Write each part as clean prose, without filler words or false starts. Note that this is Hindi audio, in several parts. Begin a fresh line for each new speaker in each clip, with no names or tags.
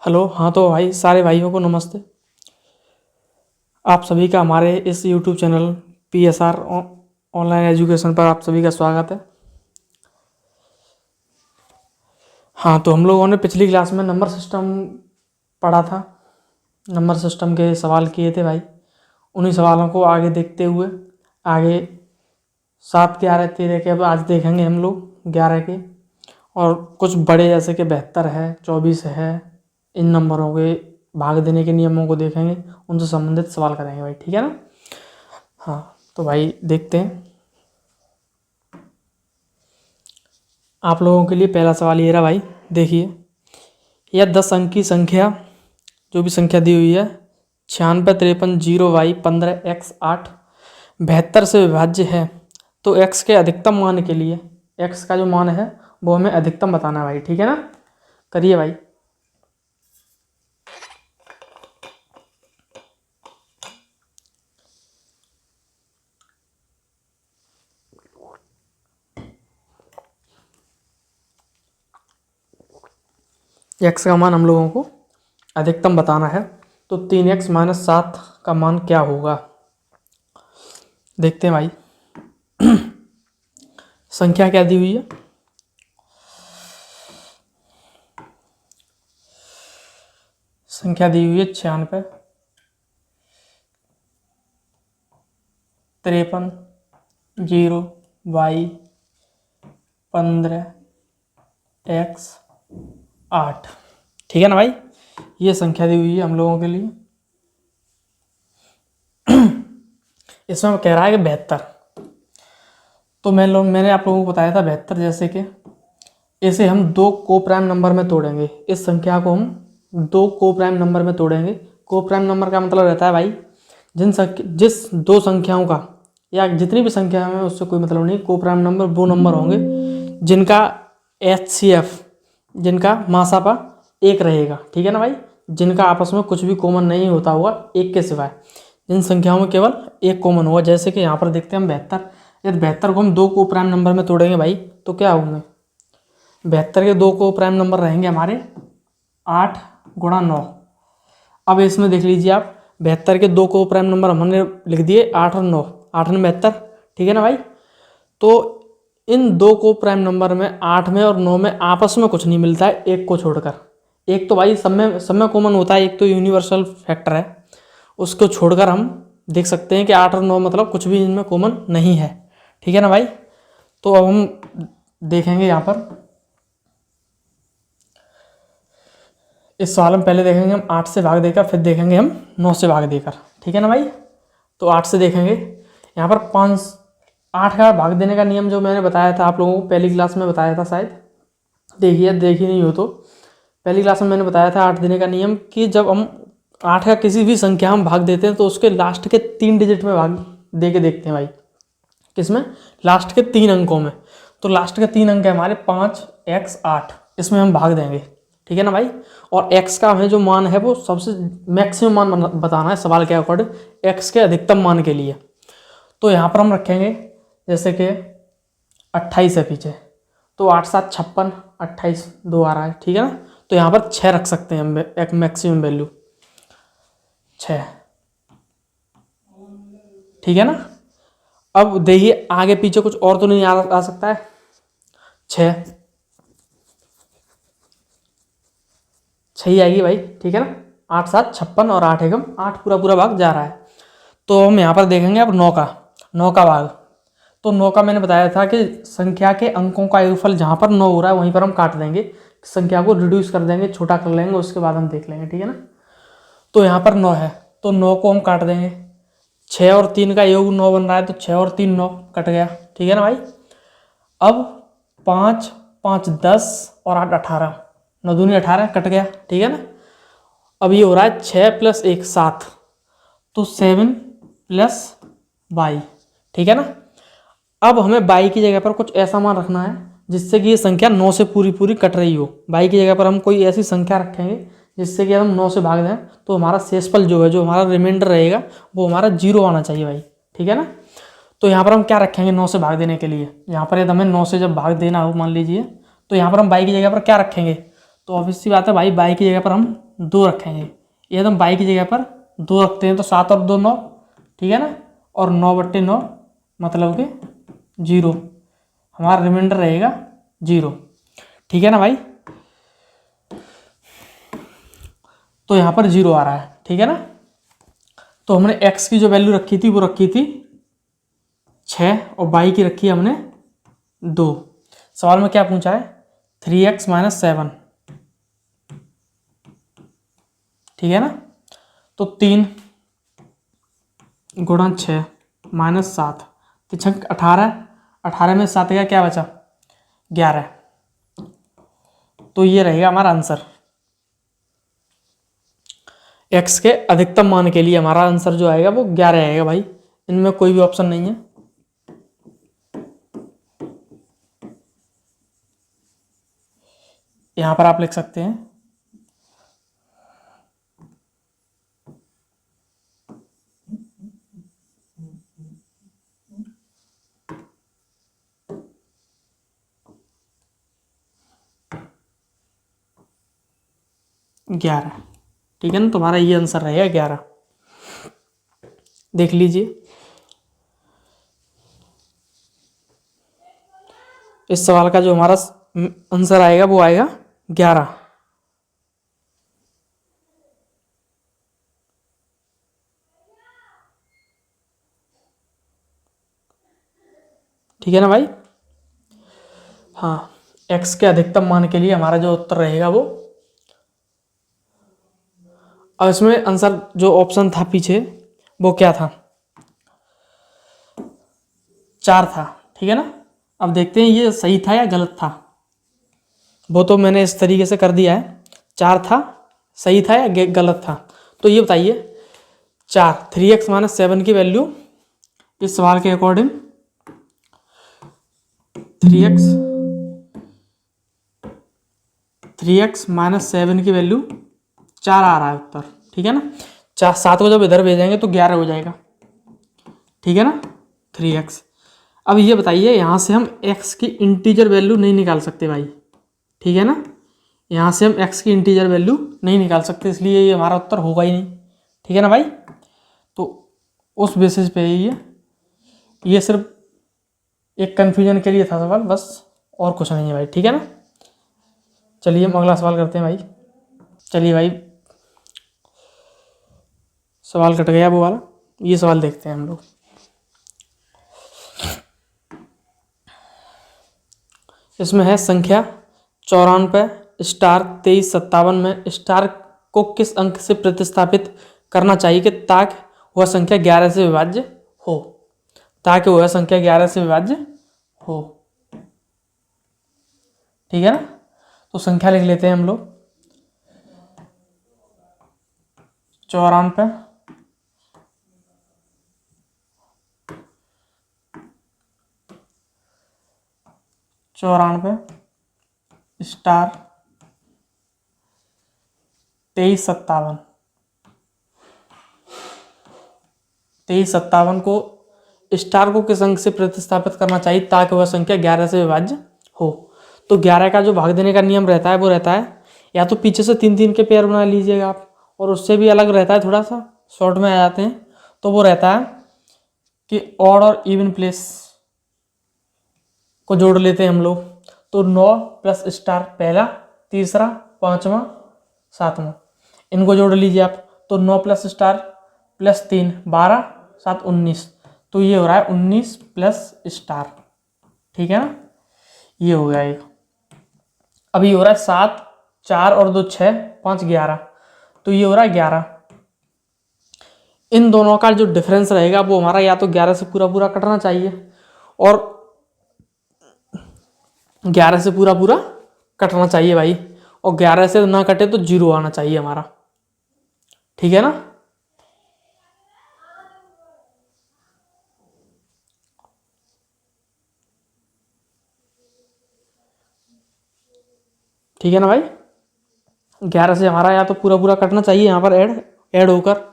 हेलो। हाँ तो भाई सारे भाइयों को नमस्ते। आप सभी का हमारे इस YouTube channel PSR online education पर आप सभी का स्वागत है। हाँ तो हम लोगों ने पिछली क्लास में नंबर सिस्टम पढ़ा था। नंबर सिस्टम के सवाल किए थे भाई। उन्हीं सवालों को आगे देखते हुए आगे 7, 11, 13 के अब आज देखेंगे हम लोग 11 के, और कुछ बड़े जैसे कि 72 है, 24 है, इन नंबरों के भाग देने के नियमों को देखेंगे, उनसे संबंधित सवाल करेंगे भाई। ठीक है ना। हाँ तो भाई देखते हैं। आप लोगों के लिए पहला सवाल ये रहा भाई। देखिए, यह 10 अंक की संख्या, जो भी संख्या दी हुई है, 96, 53, 0y 15 x 8 72 से विभाज्य है, तो x के अधिकतम मान के लिए x का जो मान है वो हमें अधिकतम बताना है भाई। ठीक है ना। करिए भाई। x का मान हम लोगों को अधिकतम बताना है, तो 3x - 7 का मान क्या होगा देखते हैं भाई। संख्या क्या दी हुई है? संख्या दी हुई है 96, 53, 0y 15 x 8। ठीक है ना भाई। ये संख्या दी हुई है हम लोगों के लिए। इसमें कह रहा है कि 72, तो मैंने आप लोगों को बताया था 72 जैसे कि इसे हम 2 को प्राइम नंबर में तोड़ेंगे। इस संख्या को हम 2 को प्राइम नंबर में तोड़ेंगे। को प्राइम नंबर का मतलब रहता है भाई जिस दो संख्याओं का या जितनी भी संख्या है उससे कोई मतलब नहीं। को प्राइम नंबर वो नंबर होंगे जिनका HCF, जिनका मासापा 1 रहेगा। ठीक है ना भाई। जिनका आपस में कुछ भी कॉमन नहीं होता होगा एक के सिवाय, जिन संख्याओं में केवल एक कॉमन होगा। जैसे कि यहाँ पर देखते हैं हम 72, यदि 72 को हम 2 को प्राइम नंबर में तोड़ेंगे भाई तो क्या होंगे? 72 के 2 को प्राइम नंबर रहेंगे हमारे 8 × 9। अब इसमें देख लीजिए आप, 72 के 2 को प्राइम नंबर हमने लिख दिए 8 और 9, 8 में 72। ठीक है ना भाई। तो इन 2 को प्राइम नंबर में 8 में और 9 में आपस में कुछ नहीं मिलता है एक को छोड़कर। एक तो भाई सब में कॉमन होता है, एक तो यूनिवर्सल फैक्टर है, उसको छोड़कर हम देख सकते हैं कि 8 और 9 मतलब कुछ भी इनमें कॉमन नहीं है। ठीक है ना भाई। तो अब हम देखेंगे यहाँ पर इस सवाल में पहले देखेंगे हम 8 से भाग देकर, फिर देखेंगे हम 9 से भाग देकर। ठीक है ना भाई। तो 8 से देखेंगे। यहाँ पर 8 का भाग देने का नियम जो मैंने बताया था आप लोगों को पहली क्लास में बताया था शायद, देखी नहीं हो तो पहली क्लास में मैंने बताया था 8 देने का नियम, कि जब हम 8 का किसी भी संख्या हम भाग देते हैं तो उसके लास्ट के 3 डिजिट में भाग दे के देखते हैं भाई। किसमें? लास्ट के 3 अंकों में। तो लास्ट के 3 अंक है हमारे 5 x 8, इसमें हम भाग देंगे। ठीक है ना भाई। और x का हमें जो मान है वो सबसे मैक्सिमम मान बताना है सवाल के अकॉर्डिंग, x के अधिकतम मान के लिए। तो यहाँ पर हम रखेंगे जैसे कि 28 है पीछे, तो 8 7 56, 28 2 आ रहा है। ठीक है ना। तो यहाँ पर 6 रख सकते हैं हम, एक मैक्सिमम वैल्यू 6। ठीक है ना। अब देखिए आगे पीछे कुछ और तो नहीं आ सकता है। 6 ही आएगी भाई। ठीक है ना। 8 7 56 और 8 एकम 8 पूरा पूरा भाग जा रहा है। तो हम यहाँ पर देखेंगे अब 9 का भाग। तो 9 का मैंने बताया था कि संख्या के अंकों का योगफल जहाँ पर 9 हो रहा है वहीं पर हम काट देंगे, संख्या को रिड्यूस कर देंगे, छोटा कर लेंगे, उसके बाद हम देख लेंगे। ठीक है ना। तो यहाँ पर 9 है तो 9 को हम काट देंगे। 6 और 3 का योग 9 बन रहा है, तो 6 और 3 9 कट गया। ठीक है ना भाई। अब 5 5 10 और 8 18, 9 दूनी 18 कट गया। ठीक है ना। अब ये हो रहा है 6 + 1 7, तो 7 + y। ठीक है ना। अब हमें y की जगह पर कुछ ऐसा मान रखना है जिससे कि ये संख्या 9 से पूरी पूरी कट रही हो। y की जगह पर हम कोई ऐसी संख्या रखेंगे जिससे कि हम 9 से भाग दें तो हमारा शेषफल जो है, जो हमारा रिमाइंडर रहेगा, वो हमारा 0 आना चाहिए भाई। ठीक है ना। तो यहाँ पर हम क्या रखेंगे 9 से भाग देने के लिए? यहाँ पर यदि हमें 9 से जब भाग देना हो मान लीजिए, तो यहाँ पर हम y की जगह पर क्या रखेंगे? तो ऑब्वियस सी बात है भाई, बाई की जगह पर हम 2 रखेंगे। ये हम बाई की जगह पर 2 रखते हैं तो 7 और 2 9, ठीक है ना। और 9/9 मतलब कि 0, हमारा रिमाइंडर रहेगा 0, ठीक है ना भाई। तो यहाँ पर 0 आ रहा है, ठीक है ना। तो हमने x की जो वैल्यू रखी थी वो रखी थी 6 और y की रखी है हमने 2। सवाल में क्या पूछा है, 3x - 7, ठीक है ना। तो 3 × 6 - 7, तो 6 18, 18 में 7 का क्या बचा, 11। तो ये रहेगा हमारा आंसर। x के अधिकतम मान के लिए हमारा आंसर जो आएगा वो 11 आएगा भाई, इनमें कोई भी ऑप्शन नहीं है। यहां पर आप लिख सकते हैं 11, ठीक है ना। तुम्हारा ये आंसर रहेगा 11, देख लीजिए। इस सवाल का जो हमारा आंसर आएगा वो आएगा 11। ठीक है ना भाई। हाँ, x के अधिकतम मान के लिए हमारा जो उत्तर रहेगा वो, अब इसमें आंसर जो ऑप्शन था पीछे वो क्या था, 4 था, ठीक है ना। अब देखते हैं ये सही था या गलत था, वो तो मैंने इस तरीके से कर दिया है। 4 था, सही था या गलत था। तो ये बताइए 4 3x - 7 की वैल्यू इस सवाल के अकॉर्डिंग 3x - 7 की वैल्यू 4 आ रहा है उत्तर, ठीक है ना। 4 7 को जब इधर भेजेंगे तो 11 हो जाएगा, ठीक है ना, 3x। अब ये बताइए यहाँ से हम x की इंटीजर वैल्यू नहीं निकाल सकते भाई, ठीक है ना। यहाँ से हम x की इंटीजर वैल्यू नहीं निकाल सकते, इसलिए ये हमारा उत्तर होगा ही नहीं, ठीक है ना भाई। तो उस बेसिस पे ये सिर्फ एक कन्फ्यूजन के लिए था सवाल, बस और कुछ नहीं है भाई, ठीक है ना। चलिए हम अगला सवाल करते हैं भाई। चलिए भाई, सवाल कट गया वो वाला, ये सवाल देखते हैं हम लोग। इसमें है संख्या 94 स्टार 2357 में स्टार को किस अंक से प्रतिस्थापित करना चाहिए कि ताकि वह संख्या 11 से विभाज्य हो, ताकि वह संख्या 11 से विभाज्य हो, ठीक है ना। तो संख्या लिख लेते हैं हम लोग 94 स्टार 2357 को स्टार को किस अंक से प्रतिस्थापित करना चाहिए ताकि वह संख्या 11 से विभाज्य हो। तो 11 का जो भाग देने का नियम रहता है वो रहता है, या तो पीछे से 3 3 के पेयर बना लीजिएगा आप, और उससे भी अलग रहता है, थोड़ा सा शॉर्ट में आ जाते हैं। तो वो रहता है कि ऑड और इवन प्लेस को जोड़ लेते हैं हम लोग। तो 9 प्लस स्टार पहला, तीसरा, पांचवा, सातवां, इनको जोड़ लीजिए आप। तो 9 प्लस स्टार प्लस 3 12 7 19, तो ये हो रहा है 19 प्लस स्टार, ठीक है ना। ये हो गया एक। अभी हो रहा है 7 4 और 2 6 5 11, तो ये हो रहा है 11। इन दोनों का जो डिफरेंस रहेगा वो हमारा या तो 11 से पूरा पूरा कटना चाहिए, और 11 से पूरा पूरा कटना चाहिए भाई, और 11 से ना कटे तो 0 आना चाहिए हमारा, ठीक है ना। ठीक है ना भाई, 11 से हमारा या तो पूरा पूरा कटना चाहिए यहाँ पर ऐड होकर।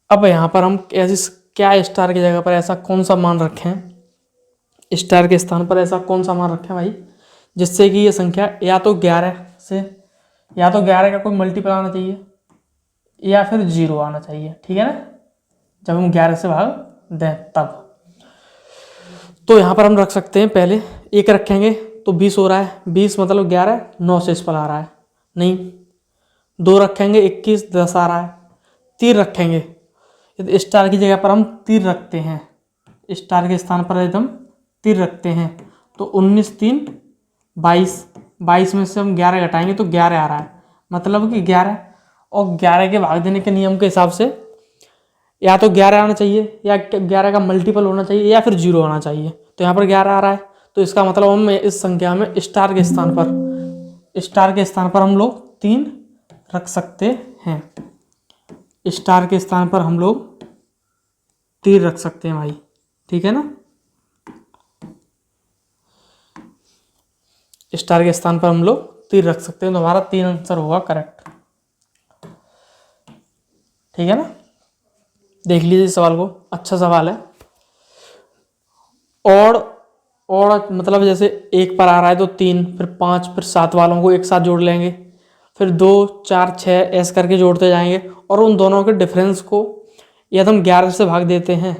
अब यहाँ पर हम ऐसी क्या स्टार की जगह पर ऐसा कौन सा मान रखें, स्टार के स्थान पर ऐसा कौन सा मान रखें भाई, जिससे कि ये संख्या या तो 11 से, या तो 11 का कोई मल्टीपल आना चाहिए या फिर 0 आना चाहिए, ठीक है ना, जब हम 11 से भाग दें तब। तो यहाँ पर हम रख सकते हैं, पहले 1 रखेंगे तो 20 हो रहा है, 20 मतलब 11, 9 से इस पर आ रहा है, नहीं। 2 रखेंगे 21, 10 आ रहा है। 3 रखेंगे, स्टार की जगह पर हम 3 रखते हैं, स्टार के स्थान पर एकदम 3 रखते हैं, तो 19 3 22, 22 में से हम 11 घटाएंगे तो 11 आ रहा है, मतलब कि 11, और 11 के भाग देने के नियम के हिसाब से या तो 11 आना चाहिए या 11 का मल्टीपल होना चाहिए या फिर 0 आना चाहिए। तो यहाँ पर 11 आ रहा है, तो इसका मतलब हम इस संख्या में स्टार के स्थान पर हम लोग 3 रख सकते हैं, स्टार के स्थान पर हम लोग 3 रख सकते हैं भाई, ठीक है ना। स्टार के स्थान पर हम लोग 3 रख सकते हैं, तो हमारा 3 आंसर होगा करेक्ट, ठीक है ना। देख लीजिए सवाल को, अच्छा सवाल है। और मतलब जैसे 1 पर आ रहा है तो 3, फिर 5, फिर 7 वालों को एक साथ जोड़ लेंगे, फिर 2 4 6 ऐसे करके जोड़ते जाएंगे, और उन दोनों के डिफरेंस को या तो हम 11 से भाग देते हैं,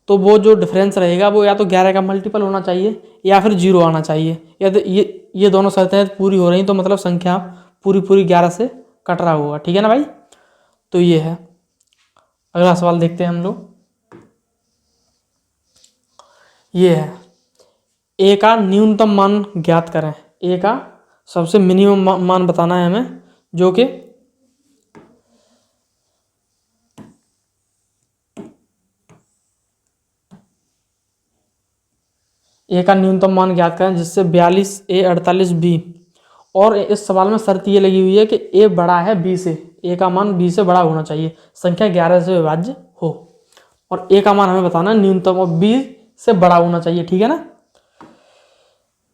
तो वो जो डिफरेंस रहेगा वो या तो 11 का मल्टीपल होना चाहिए या फिर 0 आना चाहिए। या तो ये दोनों शर्तें पूरी हो रही तो मतलब संख्या पूरी 11 से कट रहा होगा, ठीक है ना भाई। तो ये है, अगला सवाल देखते हैं हम लोग। ये है, ए का न्यूनतम मान ज्ञात करें। ए का सबसे मिनिमम मान बताना है हमें, जो कि ए का न्यूनतम मान ज्ञात करें जिससे 42A 48B। और इस सवाल में शर्त ये लगी हुई है कि ए बड़ा है बी से, ए का मान बी से बड़ा होना चाहिए, संख्या 11 से विभाज्य हो, और ए का मान हमें बताना है न्यूनतम, और बी से बड़ा होना चाहिए, ठीक है ना,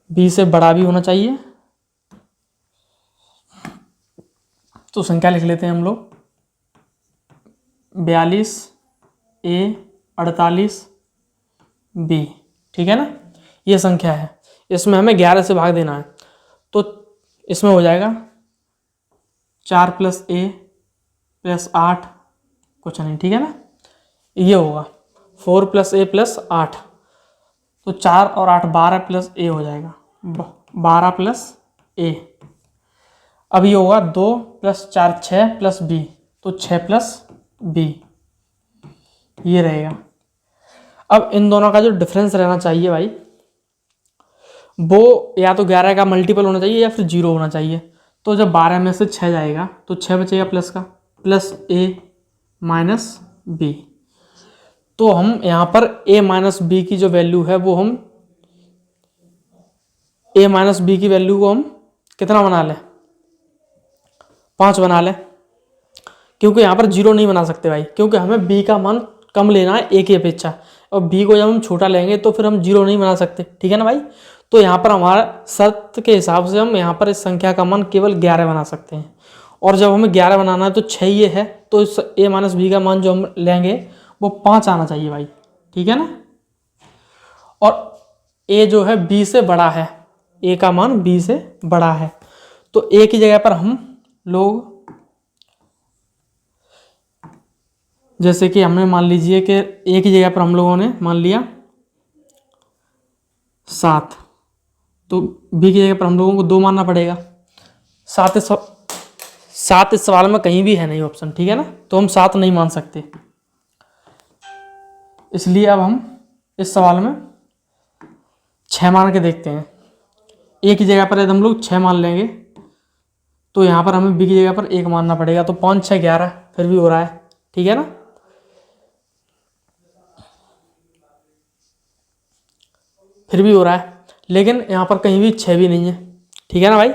बी से बड़ा भी होना चाहिए। तो संख्या लिख लेते हैं हम लोग, 42A 48B, ठीक है ना, ये संख्या है। इसमें हमें 11 से भाग देना है, तो इसमें हो जाएगा 4 + A + 8 कुछ नहीं, ठीक है ना, ये होगा 4 + A + 8, तो 4 और 8 12 + A हो जाएगा, 12 + A। अब ये होगा 2 + 4 6 + B, तो 6 + B ये रहेगा। अब इन दोनों का जो डिफरेंस रहना चाहिए भाई, वो या तो 11 का मल्टीपल होना चाहिए या फिर 0 होना चाहिए। तो जब 12 में से 6 जाएगा तो 6 बचेगा प्लस का, प्लस A - B। तो हम यहाँ पर A - B की जो वैल्यू है वो हम A - B की वैल्यू को हम कितना बना लें, 5 बना लें, क्योंकि यहाँ पर 0 नहीं बना सकते भाई, क्योंकि हमें B का मान कम लेना है A की अपेक्षा, और B को जब हम छोटा लेंगे तो फिर हम 0 नहीं बना सकते, ठीक है ना भाई। तो यहाँ पर हमारा शर्त के हिसाब से हम यहाँ पर इस संख्या का मान केवल 11 बना सकते हैं, और जब हमें 11 बनाना है तो 6 ये है, तो इस A - B का मान जो हम लेंगे वो 5 आना चाहिए भाई, ठीक है ना। और A जो है B से बड़ा है, A का मान B से बड़ा है, तो A की जगह पर हम लोग, जैसे कि हमने मान लीजिए कि A की जगह पर हम लोगों ने मान लिया 7, तो B की जगह पर हम लोगों को 2 मानना पड़ेगा। 7 इस सवाल में कहीं भी है नहीं ऑप्शन, ठीक है ना, तो हम 7 नहीं मान सकते। इसलिए अब हम इस सवाल में 6 मान के देखते हैं। A की जगह पर यदि हम लोग 6 मान लेंगे तो यहाँ पर हमें B की जगह पर 1 मानना पड़ेगा, तो 5 6 11 फिर भी हो रहा है, ठीक है ना, फिर भी हो रहा है, लेकिन यहाँ पर कहीं भी 6 भी नहीं है, ठीक है ना भाई।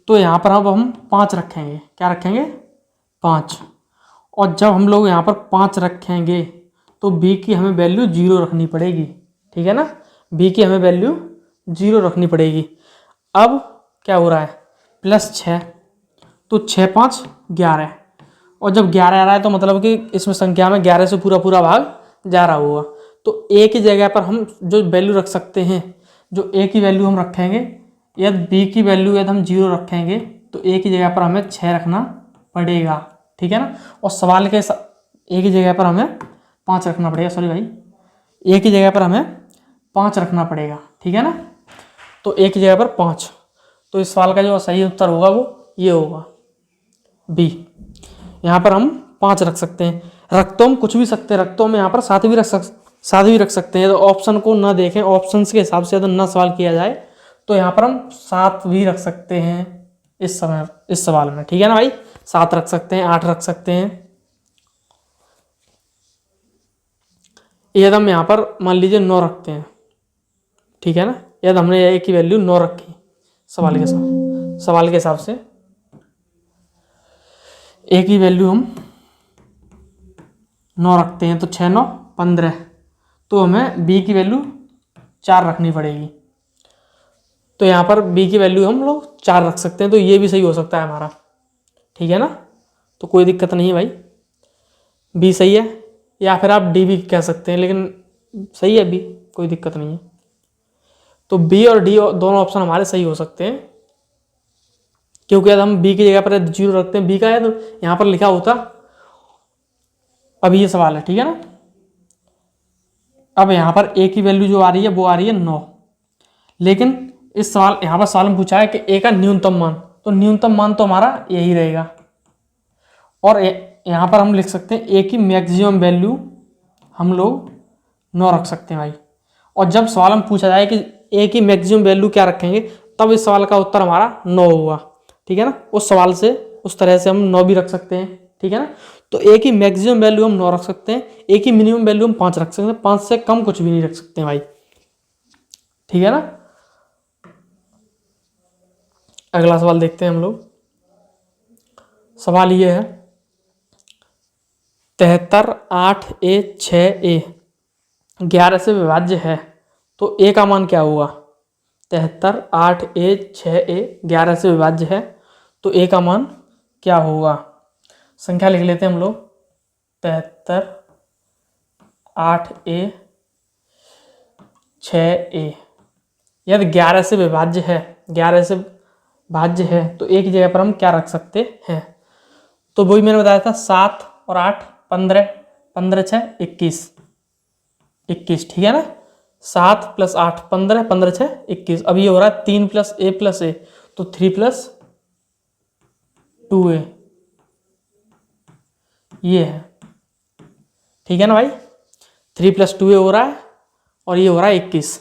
तो यहाँ पर अब हम 5 रखेंगे, क्या रखेंगे, 5, और जब हम लोग यहाँ पर 5 रखेंगे तो B की हमें वैल्यू 0 रखनी पड़ेगी, ठीक है ना, B की हमें वैल्यू 0 रखनी पड़ेगी। अब क्या हो रहा है, +6, तो 6 5 11, और जब 11 आ रहा है तो मतलब कि इसमें संख्या में 11 से पूरा पूरा भाग जा रहा होगा। तो ए की जगह पर हम जो वैल्यू रख सकते हैं, जो ए की वैल्यू हम रखेंगे, यदि बी की वैल्यू यदि हम 0 रखेंगे तो ए की जगह पर हमें 6 रखना पड़ेगा, ठीक है ना। और सवाल के ए की जगह पर हमें 5 रखना पड़ेगा, सॉरी भाई, ए की जगह पर हमें 5 रखना पड़ेगा, ठीक है ना। तो ए की जगह पर 5, तो इस सवाल का जो सही उत्तर होगा वो ये होगा बी। यहाँ पर हम 5 रख सकते हैं। रख तो हम कुछ भी सकते हैं, रख तो हम यहाँ पर 7 भी रख सकते हैं। तो ऑप्शन को ना देखें, ऑप्शंस के हिसाब से यदि ना सवाल किया जाए तो यहाँ पर हम 7 भी रख सकते हैं इस सवाल में, ठीक है ना भाई। 7 रख सकते हैं, 8 रख सकते हैं। यदि हम यहाँ पर मान लीजिए 9 रखते हैं, ठीक है ना, यदि हमने ए की वैल्यू 9 रखी सवाल के हिसाब से ए की वैल्यू हम 9 रखते हैं, तो 6 9 15, तो हमें बी की वैल्यू 4 रखनी पड़ेगी। तो यहाँ पर बी की वैल्यू हम लोग 4 रख सकते हैं, तो ये भी सही हो सकता है हमारा, ठीक है ना। तो कोई दिक्कत नहीं है भाई, बी सही है, या फिर आप डी भी कह सकते हैं, लेकिन सही है बी, कोई दिक्कत नहीं है। तो बी और डी दोनों ऑप्शन हमारे सही हो सकते हैं, क्योंकि यदि हम बी की जगह पर 0 रखते हैं, बी का है तो यहाँ पर लिखा होता। अब ये सवाल है, ठीक है ना। अब यहाँ पर ए की वैल्यू जो आ रही है वो आ रही है 9, लेकिन इस सवाल यहाँ पर सवाल में पूछा है कि ए का न्यूनतम मान, तो न्यूनतम मान तो हमारा यही रहेगा। और यहाँ पर हम लिख सकते हैं ए की मैक्सिमम वैल्यू हम लोग 9 रख सकते हैं भाई। और जब सवाल में पूछा जाए कि ए की मैक्सिमम वैल्यू क्या रखेंगे, तब इस सवाल का उत्तर हमारा 9 होगा, ठीक है ना। उस सवाल से उस तरह से हम 9 भी रख सकते हैं, ठीक है ना। तो ए की मैक्सिमम वैल्यू हम 9 रख सकते हैं, ए की मिनिमम वैल्यू हम 5 रख सकते हैं, 5 से कम कुछ भी नहीं रख सकते हैं भाई, ठीक है ना। अगला सवाल देखते हैं हम लोग। सवाल ये है 73 8 ए 6 ए 11 से विभाज्य है, तो ए का मान क्या होगा। 73 8 ए 6 ए 11 से विभाज्य है, तो ए का मान क्या होगा। संख्या लिख लेते हैं हम लोग। 73 8 ए 6 ए, यदि 11 से विभाज्य है, 11 से भाज्य है, तो ए की जगह पर हम क्या रख सकते हैं। तो वही मैंने बताया था, 7 और 8 15, 15 6 21, 21, ठीक है ना। 7 + 8 15, 15 6 21। अब ये हो रहा है 3 + a, तो 3 + 2a, ये है, ठीक है ना भाई। 3 + 2a हो रहा है और ये हो रहा है 21।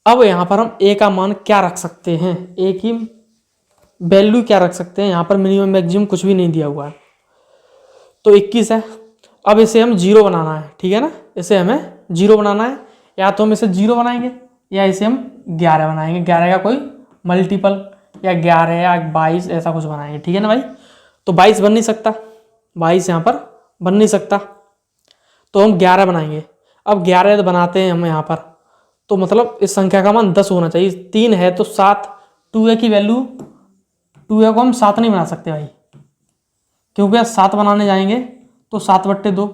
अब यहाँ पर हम ए का मान क्या रख सकते हैं, ए की वैल्यू क्या रख सकते हैं। यहाँ पर मिनिमम मैक्सिमम कुछ भी नहीं दिया हुआ है, तो 21 है। अब इसे हम 0 बनाना है, ठीक है ना। इसे हमें 0 बनाना है, या तो हम इसे 0 बनाएंगे या इसे हम 11 बनाएंगे, 11 का कोई मल्टीपल, या 11 या 22 ऐसा कुछ बनाएंगे, ठीक है ना भाई। तो 22 बन नहीं सकता, 22 यहाँ पर बन नहीं सकता, तो हम 11 बनाएंगे। अब 11 बनाते हैं हम यहाँ पर, तो मतलब इस संख्या का मान 10 होना चाहिए। 3 है तो 7, 2a की वैल्यू, 2a को हम 7 नहीं बना सकते भाई, क्योंकि 7 बनाने जाएंगे तो 7/2,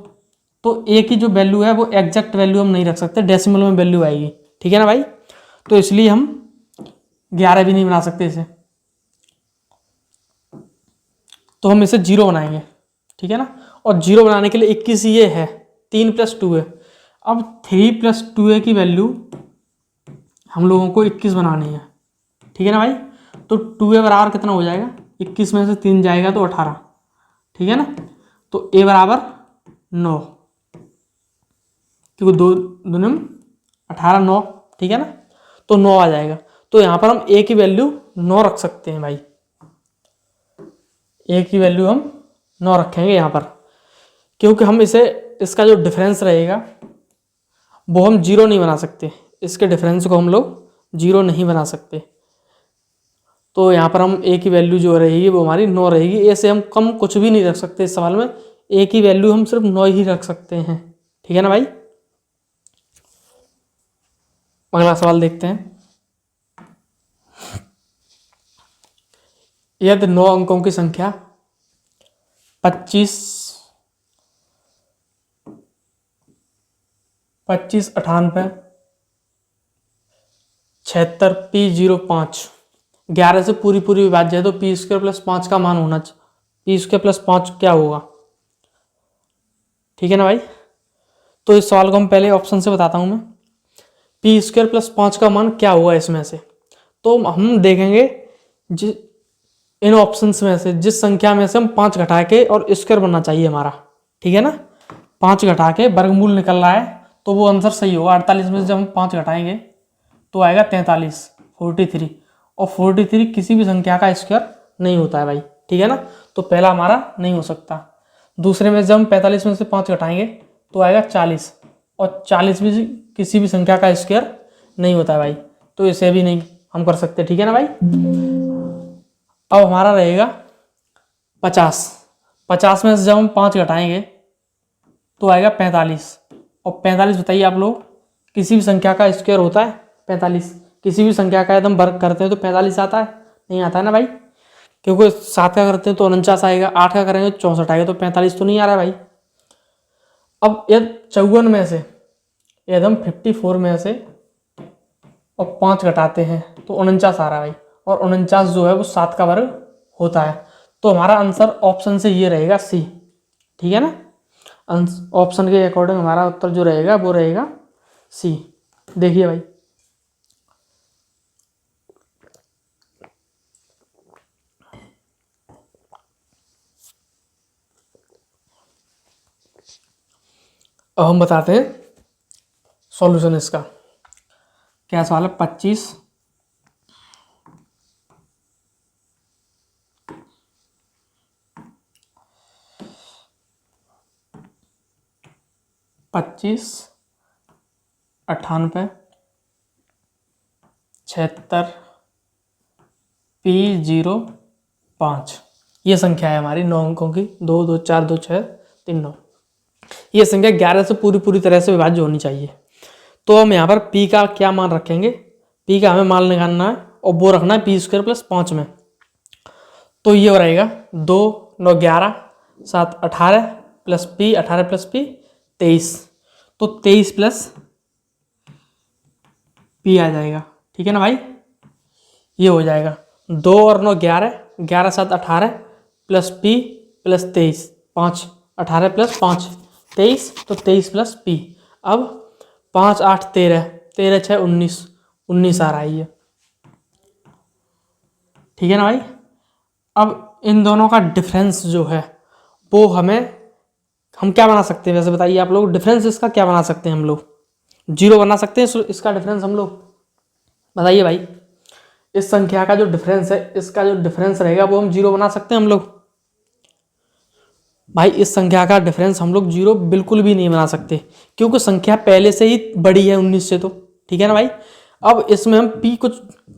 तो a की जो वैल्यू है वो एग्जैक्ट वैल्यू हम नहीं रख सकते, डेसिमल में वैल्यू आएगी, ठीक है ना भाई। तो इसलिए हम 11 भी नहीं बना सकते इसे, तो हम इसे 0 बनाएंगे, ठीक है ना। और 0 बनाने के लिए 21 ये है, 3 + 2a। अब 3 + 2a की वैल्यू हम लोगों को 21 बनानी है, ठीक है ना भाई। तो 2a बराबर कितना हो जाएगा, 21 में से 3 जाएगा तो 18, ठीक है ना। तो a बराबर 9, क्योंकि 2 दूनी 18 9, ठीक है ना। तो 9 आ जाएगा। तो यहाँ पर हम a की वैल्यू 9 रख सकते हैं भाई, a की वैल्यू हम 9 रखेंगे यहाँ पर, क्योंकि हम इसे, इसका जो डिफरेंस रहेगा वो हम 0 नहीं बना सकते, इसके डिफरेंस को हम लोग 0 नहीं बना सकते। तो यहाँ पर हम a की वैल्यू जो रहेगी वो हमारी 9 रहेगी। a से हम कम कुछ भी नहीं रख सकते इस सवाल में, a की वैल्यू हम सिर्फ 9 ही रख सकते हैं, ठीक है ना भाई। अगला सवाल देखते हैं। यदि 9 अंकों की संख्या 25 98 76 P05 11 से पूरी विभाज्य है तो पी स्क्वायर प्लस 5 का मान होना चाहिए। पी स्क्वायर प्लस 5 क्या होगा, ठीक है ना भाई। तो इस सवाल को हम पहले ऑप्शन से बताता हूं मैं, पी स्क्वायर प्लस 5 का मान क्या होगा इसमें से। तो हम देखेंगे इन ऑप्शंस में से जिस संख्या में से हम 5 घटा के और स्क्वायर बनना चाहिए हमारा, ठीक है ना। 5 घटा के वर्गमूल निकल रहा है तो वो आंसर सही होगा। 48 में से जब हम 5 घटाएंगे तो आएगा 43 43, और 43 किसी भी संख्या का स्क्वायर नहीं होता है भाई, ठीक है ना। तो पहला हमारा नहीं हो सकता। दूसरे में जब हम 45 में से 5 घटाएंगे तो आएगा 40, और 40 भी किसी भी संख्या का स्क्वायर नहीं होता है भाई, तो इसे भी नहीं हम कर सकते, ठीक है ना भाई। अब हमारा रहेगा 50। 50 में से जब हम 5 घटाएंगे तो आएगा 45, और 45 बताइए आप लोग किसी भी संख्या का स्क्वायर होता है 45, किसी भी संख्या का यदि हम वर्ग करते हैं तो 45 आता है, नहीं आता है ना भाई, क्योंकि 7 का करते हैं तो 49 आएगा, 8 का करेंगे तो 64 आएगा, तो 45 तो नहीं आ रहा है भाई। अब यदि 54 में से यदि हम 54 में से और 5 घटाते हैं तो 49 आ रहा है भाई, और 49 जो है वो 7 का वर्ग होता है। तो हमारा आंसर ऑप्शन से ये रहेगा सी, ठीक है ना। ऑप्शन के अकॉर्डिंग हमारा उत्तर जो रहेगा वो रहेगा सी। देखिए भाई, अब हम बताते हैं सॉल्यूशन इसका। क्या सवाल है, 25 98 76 P05 ये संख्या है हमारी 9 अंकों की, 2 2 4 2 6 3 9। ये संख्या 11 से पूरी तरह से विभाज्य होनी चाहिए। तो हम यहाँ पर P का क्या मान रखेंगे, P का हमें मान निकालना है और वो रखना है पी स्क्वायर प्लस 5 में। तो ये हो रहेगा 2 9 11 7 18 प्लस P 18 प्लस P 23, तो 23 प्लस P आ जाएगा, ठीक है ना भाई। ये हो जाएगा 2 और 9 11 11 7 18 प्लस P प्लस 23 5 18 प्लस 5 23, तो 23 प्लस P। अब 5 8 13 13 6 19 19 आ रहा है ये, ठीक है ना भाई। अब इन दोनों का डिफरेंस जो है वो हम क्या बना सकते हैं, वैसे बताइए आप लोग, डिफरेंस इसका क्या बना सकते हैं हम लोग, 0 बना सकते हैं इसका डिफरेंस हम लोग, बताइए भाई। इस संख्या का जो डिफरेंस है, इसका जो डिफरेंस रहेगा वो हम 0 बना सकते हैं हम लोग भाई। इस संख्या का डिफरेंस हम लोग 0 बिल्कुल भी नहीं बना सकते, क्योंकि संख्या पहले से ही बड़ी है 19 से, तो ठीक है ना भाई। अब इसमें हम P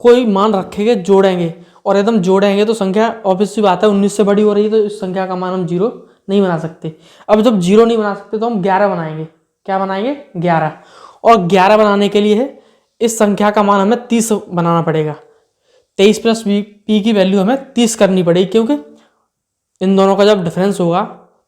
कोई मान रखेंगे, जोड़ेंगे, और एकदम जोड़ेंगे तो संख्या ऑब्वियस सी बात है 19 से बड़ी हो रही है, तो इस संख्या का मान हम 0 नहीं बना सकते। अब जब 0 नहीं बना सकते तो हम 11 बनाएंगे। क्या बनाएंगे, 11, और 11 बनाने के लिए इस संख्या का मान हमें 30 बनाना पड़ेगा। 23 प्लस P की वैल्यू हमें 30 करनी पड़ेगी, क्योंकि इन दोनों का जब डिफरेंस होगा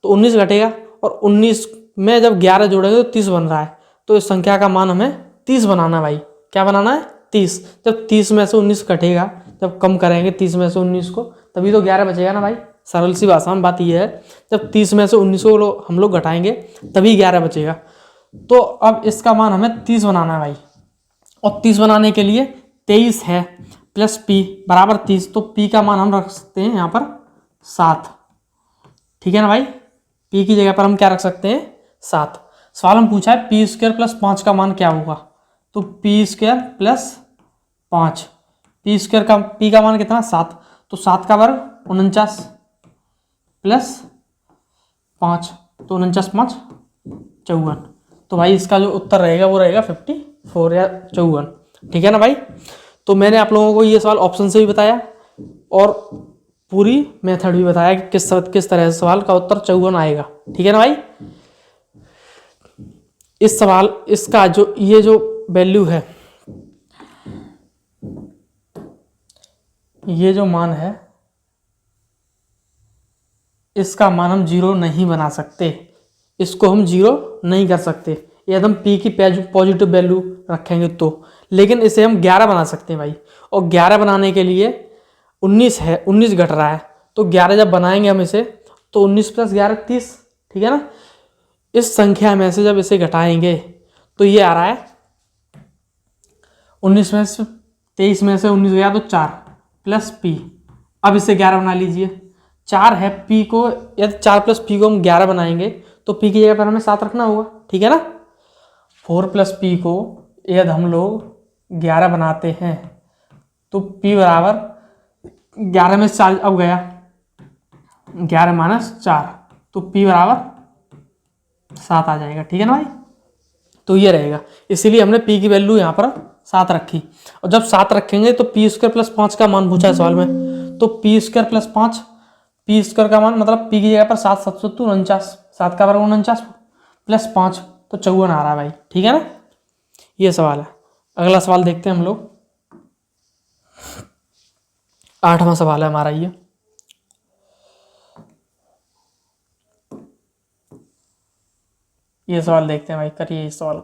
तो 19 घटेगा, और 19 में जब 11 जोड़ेंगे तो 30 बन रहा है, तो इस संख्या का मान हमें 30 बनाना है भाई। क्या बनाना है, 30। जब 30 में से 19 घटेगा, जब कम करेंगे 30 में से 19 को, तभी तो 11 बचेगा ना भाई। सरल सी भाषा में बात यह है, जब 30 में से 19 को हम लोग घटाएंगे तभी 11 बचेगा। तो अब इसका मान हमें 30 बनाना है भाई, और 30 बनाने के लिए 23 है प्लस P बराबर 30, तो P का मान हम रख सकते हैं यहाँ पर 7, ठीक है ना भाई। P की जगह पर हम क्या रख सकते हैं, 7। सवाल हम पूछा है P स्क्वायर प्लस 5 का मान क्या होगा, तो P square plus 5, P square का P का मान कितना, 7, तो 7 का वर्ग 49 प्लस 5, तो 49 5 54, तो भाई इसका जो उत्तर रहेगा वो रहेगा 54 या 54, ठीक है ना भाई। तो मैंने आप लोगों को ये सवाल ऑप्शन से भी बताया और पूरी मेथड भी बताया कि किस तरह से सवाल का उत्तर 54 आएगा, ठीक है ना भाई। इस सवाल इसका ये जो वैल्यू है, ये जो मान है, इसका मान हम 0 नहीं बना सकते, इसको हम 0 नहीं कर सकते। यदि हम p की पॉजिटिव वैल्यू रखेंगे तो, लेकिन इसे हम 11 बना सकते हैं भाई। और 11 बनाने के लिए 19 है, 19 घट रहा है, तो 11 जब बनाएंगे हम इसे तो 19 + 11 30, ठीक है ना। इस संख्या में से जब इसे घटाएंगे तो ये आ रहा है 19 में से 23 में से 19 गया तो 4 + p। अब इसे 11 बना लीजिए, 4 है, p को यदि 4 + p को हम 11 बनाएंगे तो p की जगह पर हमें 7 रखना होगा, ठीक है ना। 4 + p को यदि हम लोग 11 बनाते हैं तो p बराबर 11 में 4 अब गया, 11 - 4 तो p बराबर 7 आ जाएगा, ठीक है ना भाई। तो ये रहेगा, इसीलिए हमने p की वैल्यू यहाँ पर 7 रखी। और जब 7 रखेंगे तो p² + 5 का मान पूछा है सवाल में, तो p² + 5, p² का मान मतलब p की जगह पर 7 7 7 49, 7 का वर्ग 49 + 5 तो 54 आ रहा है भाई, ठीक है ना। ये सवाल है। अगला सवाल देखते हैं हम लोग, 8वां सवाल है हमारा ये सवाल देखते हैं भाई, करिए ये सवाल।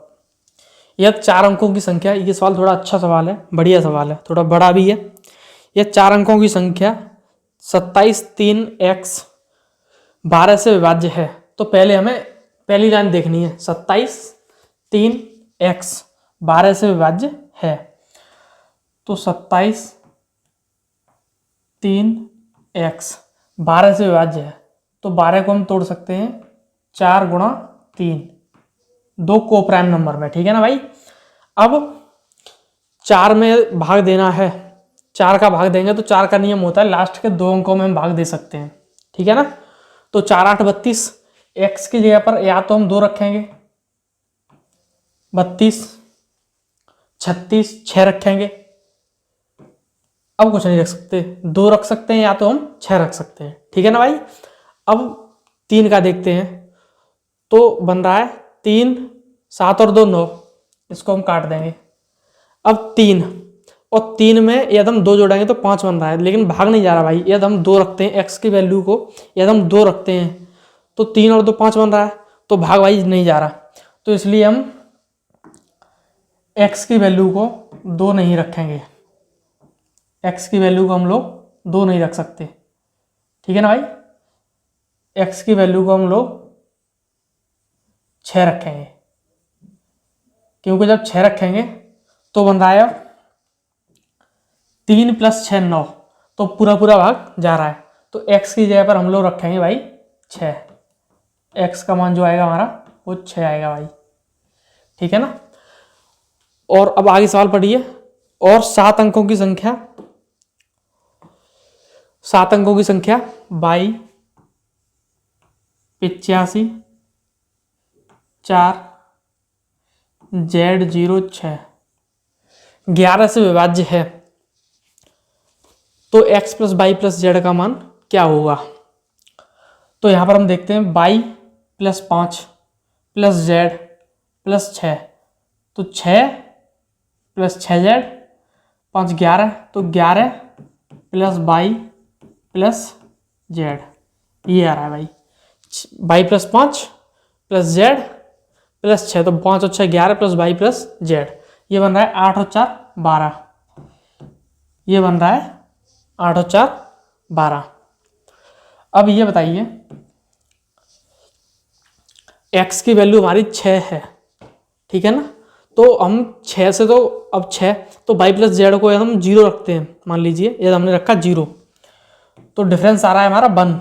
यह 4 अंकों की संख्या, ये सवाल थोड़ा अच्छा सवाल है, बढ़िया सवाल है, थोड़ा बड़ा भी है। यह 4 अंकों की संख्या 27 3 x 12 से विभाज्य है। तो पहले हमें पहली लाइन देखनी है, 27 3 x 12 से विभाज्य है। तो 27 3 x 12 से विभाज्य है, तो 12 को हम तोड़ सकते हैं 4 × 3, 2 कोप्राइम नंबर में, ठीक है ना भाई। अब 4 में भाग देना है, 4 का भाग देंगे तो 4 का नियम होता है लास्ट के 2 अंकों में हम भाग दे सकते हैं, ठीक है ना। तो 4 8 32, x की जगह पर या तो हम 2 रखेंगे, 32 36 6 रखेंगे। अब कुछ नहीं रख सकते, 2 रख सकते हैं या तो हम 6 रख सकते हैं, ठीक है ना भाई। अब 3 का देखते हैं, तो बन रहा है 3 7 और 2 9, इसको हम काट देंगे। अब 3 और 3 में यदि हम 2 जोड़ेंगे तो 5 बन रहा है, लेकिन भाग नहीं जा रहा भाई। यदि हम 2 रखते हैं x की वैल्यू को, यदि हम 2 रखते हैं तो 3 और 2 5 बन रहा है, तो भाग भाई नहीं जा रहा। तो इसलिए हम x की वैल्यू को 2 नहीं रखेंगे, x की वैल्यू को हम लोग 2 नहीं रख सकते, ठीक है ना भाई। x की वैल्यू को हम लोग 6 रखेंगे, क्योंकि जब 6 रखेंगे तो बन रहा है 3 + 6 9, तो पूरा पूरा भाग जा रहा है। तो x की जगह पर हम लोग रखेंगे भाई 6, x का मान जो आएगा हमारा वो 6 आएगा भाई, ठीक है ना। और अब आगे सवाल पढ़िए। और 7 अंकों की संख्या 22 85 4 Z 06 11 से विभाज्य है, तो x + y + z का मान क्या होगा। तो यहाँ पर हम देखते हैं y + 5 + z + 6, तो 6 + 6z 5 11, तो 11 + y + z, ये आ रहा है भाई। y + 5 + z + 6, तो 5 और 6 11 + y + z, ये बन रहा है 8 और 4 12, ये बन रहा है 8 और 4 12। अब ये बताइए, x की वैल्यू हमारी 6 है, ठीक है ना। तो हम 6 से, तो अब 6 तो y + z को हम 0 रखते हैं, मान लीजिए यदि हमने रखा 0, तो डिफरेंस आ रहा है हमारा 1,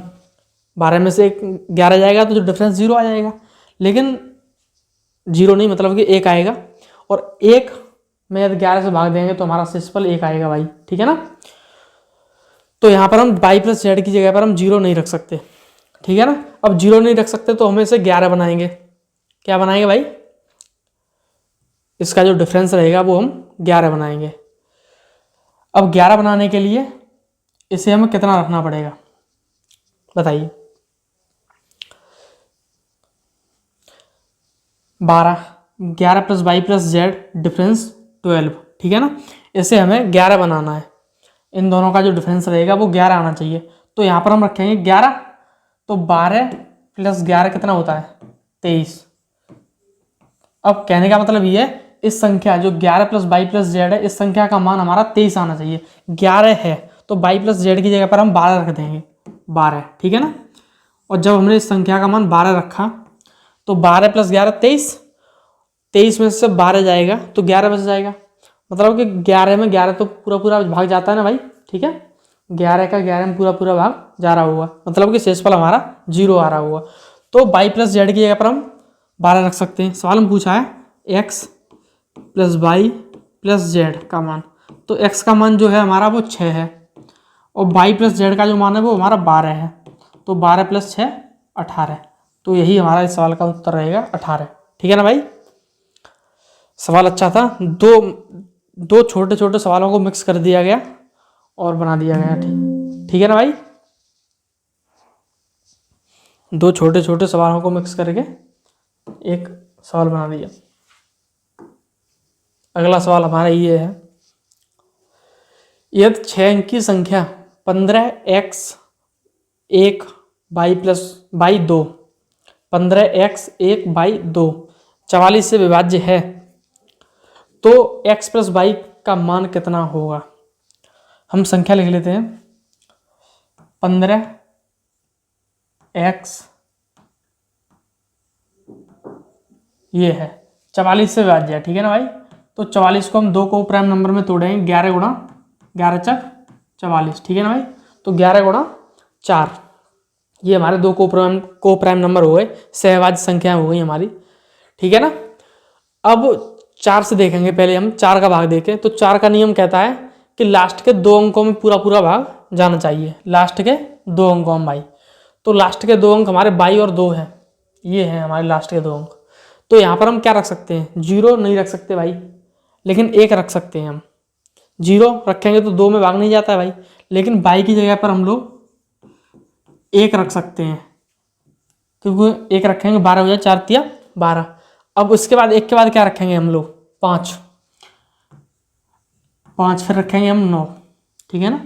12 में से 11 जाएगा तो जो डिफरेंस 0 आ जाएगा, लेकिन 0 नहीं मतलब कि 1 आएगा, और 1 में यदि 11 से भाग देंगे तो हमारा शेषफल 1 आएगा भाई, ठीक है ना। तो यहाँ पर हम y + z की जगह पर हम 0 नहीं रख सकते, ठीक है ना। अब 0 नहीं रख सकते तो हम इसे 11 बनाएंगे, क्या बनाएंगे भाई, इसका जो डिफरेंस रहेगा वो हम 11 बनाएंगे। अब 11 बनाने के लिए इसे हमें कितना रखना पड़ेगा बताइए। 12, 11 + y + z डिफरेंस 12, ठीक है ना। इसे हमें 11 बनाना है, इन दोनों का जो डिफरेंस रहेगा वो 11 आना चाहिए। तो यहाँ पर हम रखेंगे 11, तो 12 + 11 कितना होता है? 23। अब कहने का मतलब ये है, इस संख्या जो 11 + y + z है, इस संख्या का मान हमारा 23 आना चाहिए। 11 है तो y + z की जगह पर हम 12 रख देंगे, 12, ठीक है ना। और जब हमने इस संख्या का मान 12 रखा तो 12 + 11 23, 23 में से 12 जाएगा तो 11 बच जाएगा। मतलब कि 11 में 11 तो पूरा पूरा भाग जाता है ना भाई, ठीक है। 11 का 11 में पूरा पूरा भाग जा रहा होगा, मतलब कि शेषफल हमारा 0 आ रहा होगा। तो y + z की जगह पर हम 12 रख सकते हैं। सवाल में पूछा है x + y + z का मान, तो x का मान जो है हमारा वो 6 है और y + z का जो मान है वो हमारा 12 है। तो 12 + 6 18, तो यही हमारा इस सवाल का उत्तर रहेगा 18, ठीक है ना भाई। सवाल अच्छा था, दो छोटे छोटे सवालों को मिक्स कर दिया गया और बना दिया गया, ठीक है ना भाई। दो छोटे छोटे सवालों को मिक्स करके एक सवाल बना दिया। अगला सवाल हमारा ये है, यदि 6 अंक की संख्या 15x 1 y 2 15x 1 y 2 44 से विभाज्य है तो x + y का मान कितना होगा? हम संख्या लिख लेते हैं, 15x ये है 44 से विभाज्य है, ठीक है ना भाई। तो 44 को हम 2 को प्राइम नंबर में तोड़ेंगे, 11 गुणा 11 × 44, ठीक है ना भाई। तो 11 गुणा 4, ये हमारे 2 को प्राइम नंबर हो गए, सहभाज्य संख्या हो गई हमारी, ठीक है ना। अब 4 से देखेंगे, पहले हम 4 का भाग देखें। तो 4 का नियम कहता है कि लास्ट के 2 अंकों में पूरा पूरा भाग जाना चाहिए, लास्ट के 2 अंकों में भाई। तो लास्ट के 2 अंक हमारे 22 और 2 हैं, ये हैं हमारे लास्ट के 2 अंक। तो यहाँ पर हम क्या रख सकते हैं? 0 नहीं रख सकते भाई, लेकिन 1 रख सकते हैं हम। 0 रखेंगे तो 2 में भाग नहीं जाता है भाई, लेकिन 22 की जगह पर हम लोग 1 रख सकते हैं, क्योंकि 1 रखेंगे 12 हो जाए, 4 × 12। अब उसके बाद 1 के बाद क्या रखेंगे हम लोग? 5, फिर रखेंगे हम 9, ठीक है ना।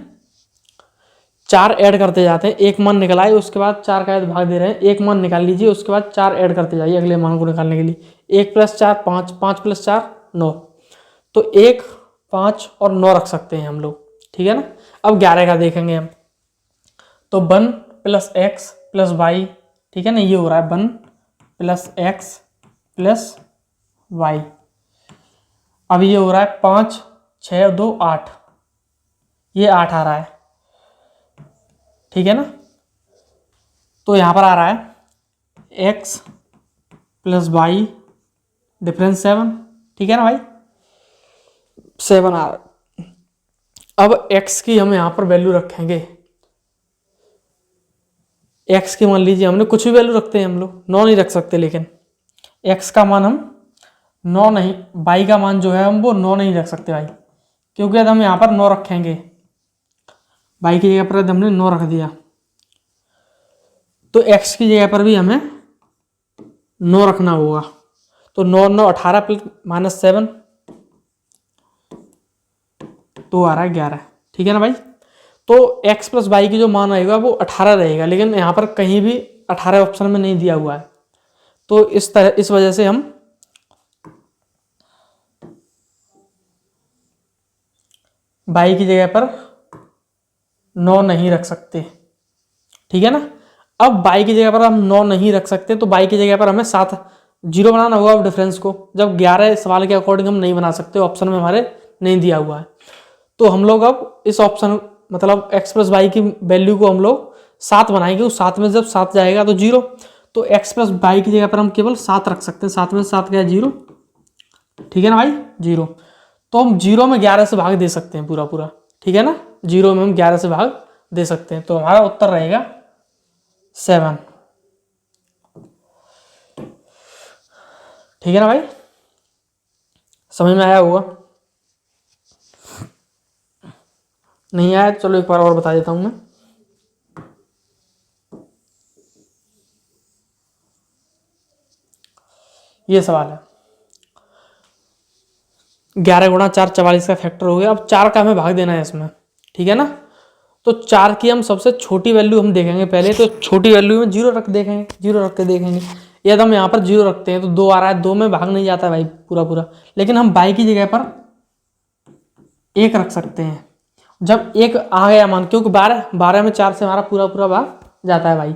4 ऐड करते जाते हैं, एक मान निकल आए उसके बाद 4 का भाग दे रहे हैं, एक मान निकाल लीजिए उसके बाद 4 ऐड करते जाइए अगले मान को निकालने के लिए। 1 + 4 5, 5 + 4 9, तो 1 5 और 9 रख सकते हैं हम लोग, ठीक है ना। अब 11 का देखेंगे हम, तो 1 + x + y, ठीक है ना, ये हो रहा है 1 + x + y। अब ये हो रहा है 5 6 2 8, ये 8 आ रहा है, ठीक है ना। तो यहाँ पर आ रहा है x + y डिफरेंस 7, ठीक है ना भाई, 7 आ रहा है। अब x की हम यहाँ पर वैल्यू रखेंगे, x की मान लीजिए हमने कुछ भी वैल्यू रखते हैं हम लोग, 9 नहीं रख सकते, लेकिन x का मान हम 9 नहीं, y का मान जो है हम वो 9 नहीं रख सकते भाई, क्योंकि यदि हम यहाँ पर 9 रखेंगे, y की जगह पर यदि हमने 9 रख दिया तो x की जगह पर भी हमें 9 रखना होगा। तो 9 9 18 -7, तो आ रहा है 11, ठीक है ना भाई। तो x + y की जो मान आएगा वो 18 रहेगा, लेकिन यहाँ पर कहीं भी 18 ऑप्शन में नहीं दिया हुआ है। तो इस वजह से हम y की जगह पर 9 नहीं रख सकते, ठीक है ना। अब y की जगह पर हम 9 नहीं रख सकते, तो y की जगह पर हमें 7 0 बनाना होगा डिफरेंस को। जब 11 सवाल के अकॉर्डिंग हम नहीं बना सकते, ऑप्शन में हमारे नहीं दिया हुआ है, तो हम लोग अब इस ऑप्शन मतलब x + y की वैल्यू को हम लोग 7 बनाएंगे। उस 7 में जब 7 जाएगा तो 0, तो x + y की जगह पर हम केवल 7 रख सकते हैं। 7 में 7 गया 0, ठीक है ना भाई, 0। तो हम 0 में 11 से भाग दे सकते हैं पूरा पूरा, ठीक है ना। 0 में हम 11 से भाग दे सकते हैं, तो हमारा उत्तर रहेगा 7, ठीक है ना भाई, समझ में आया होगा। नहीं आया चलो एक बार और बता देता हूं मैं। ये सवाल है 11 × 4 44 का फैक्टर हो गया। अब 4 का हमें भाग देना है इसमें, ठीक है ना। तो 4 की हम सबसे छोटी वैल्यू हम देखेंगे पहले, तो छोटी वैल्यू में 0 रख देखेंगे, 0 रख के देखेंगे। यदि हम यहाँ पर 0 रखते हैं तो 2 आ रहा है, 2 में भाग नहीं जाता भाई पूरा पूरा, लेकिन हम बाई की जगह पर 1 रख सकते हैं। जब 1 आ गया मान, क्योंकि 12 में 4 से हमारा पूरा पूरा भाग जाता है भाई,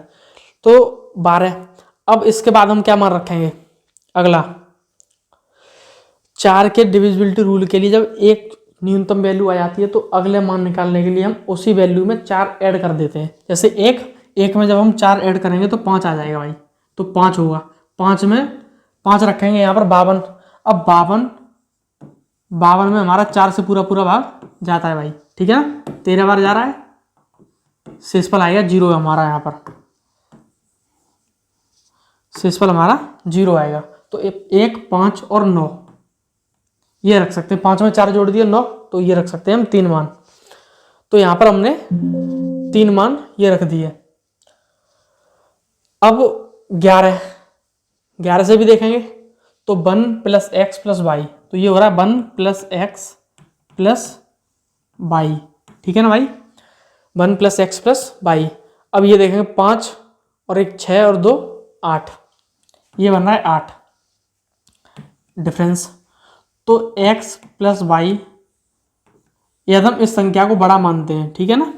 तो 12। अब इसके बाद हम क्या मान रखेंगे, अगला 4 के डिविजिबिलिटी रूल के लिए जब एक न्यूनतम वैल्यू आ जाती है तो अगले मान निकालने के लिए हम उसी वैल्यू में 4 ऐड कर देते हैं। जैसे एक में जब हम 4 ऐड करेंगे तो 5 आ जाएगा भाई, तो 5 होगा। 5 में 5 रखेंगे यहाँ पर 52। अब 52 में हमारा 4 से पूरा पूरा भाग जाता है भाई, ठीक है ना, 13 बार जा रहा है, शेषफल आएगा 0 हमारा, यहाँ पर शेषफल हमारा 0 आएगा। तो 1, 5 और 9 ये रख सकते हैं। 5 में 4 जोड़ दिया 9, तो ये रख सकते हैं हम 3 मान। तो यहाँ पर हमने 3 मान ये रख दिए। अब 11 से भी देखेंगे तो 1 + x + y, तो ये हो रहा है 1 + x + y, ठीक है ना भाई, 1 + x + y। अब ये देखेंगे 5 और 1 6 और 2 8, ये बन रहा है 8 डिफरेंस। तो x + y, यदि हम इस संख्या को बड़ा मानते हैं, ठीक है ना,